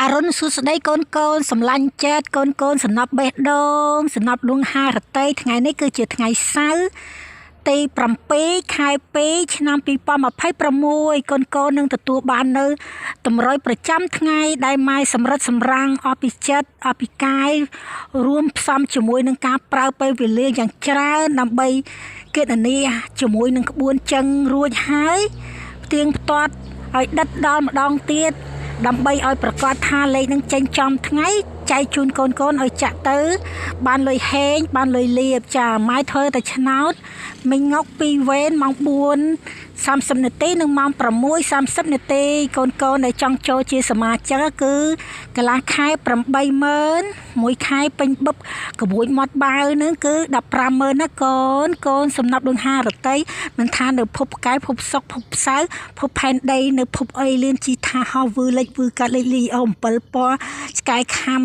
អរុនសួស្តីកូនកូនសម្លាញ់ចិត្តកូនកូនសំណប់បេះដូងសំណប់ដួងហារតីថ្ងៃនេះគឺជាថ្ងៃសៅរ៍ទី7ខែ2ឆ្នាំ2026កូនកូននឹងទទួលបាននៅតម្រុយប្រចាំថ្ងៃដែលម៉ែសម្រិតសម្រាំងអស់ពីចិត្តអស់ពីកាយរួមផ្សំជាមួយនឹងការប្រើពេលវេលាយ៉ាងច្រើនដើម្បីគណនាជាមួយនឹងក្បួនចឹងរួចហើយផ្ទៀងផ្ទាត់ឲ្យដិតដល់ម្ដងទៀតដើម្បីឲ្យប្រកាសថាលេខនឹងចេញចំថ្ងៃចែកជូនកូនកូនឲ្យចាក់ទៅបានលុយហេងបានលុយលៀបចាម៉ែធ្វើតែឆ្នោតមិញងុក2វេនម៉ោង4:30នាទីនិងម៉ោង6:30នាទីកូនកូនដែលចង់ចូលជាសមាជិកគឺកន្លះខែ80000មួយខែពេញបឹបក្បួនមាត់បាវនឹងគឺ150,000ណាកូនកូនសំណប់ដួងហារតីមិនថានៅភពផ្កាយភពសុកភពផ្សៅភពផែនដីនៅភពអេលៀនជីថាហោវឺលេចវឺកាត់លេខលីអូ7ពណ៌ឆ្កែខំ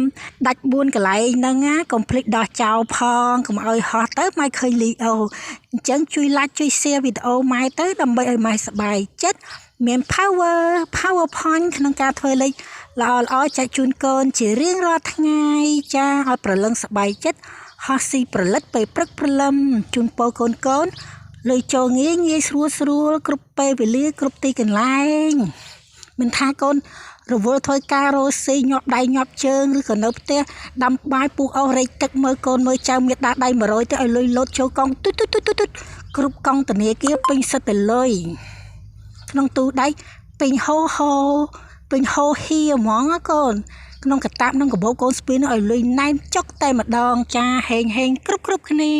ដាច់4កន្លែងហ្នឹងណាកុំភ្លេចដោះចោលផងកុំឲ្យហោះទៅម៉ែឃើញលីអូអញ្ចឹងជួយ like ជួយ share វីដេអូម៉ែទៅដើម្បីឲ្យម៉ែសប្បាយចិត្តមាន power point ក្នុងការធ្វើលេខល្អចែកជូនកូនជារៀងរាល់ថ្ងៃចាឲ្យប្រលឹងសប្បាយចិត្តហោះស៊ីប្រលិតពេលព្រឹកព្រលឹមជូនពរកូនកូនលុយចូលងាយស្រួលគ្រប់ពេលវេលាគ្រប់ទីកន្លែងមិនថាកូនរវល់ធ្វើការរស់ស៊ីញាប់ដៃញាប់ជើងឬក៏នៅផ្ទះដាំបាយពុះអស់រែកទឹកមើលកូនមើលចៅមានដាដៃ100ទៅឲ្យលុយលោតចូលកង់ទុយគ្រប់កង់ធនាគារពេញសិតតែលុយក្នុងទូដៃពេញហូពេញហូហៀហ្មងកូនក្នុងកតាបក្នុងកាបូបកូនស្ពីនឲ្យលុយណែនចុកតែម្ដងចាហេងគ្រប់គ្នា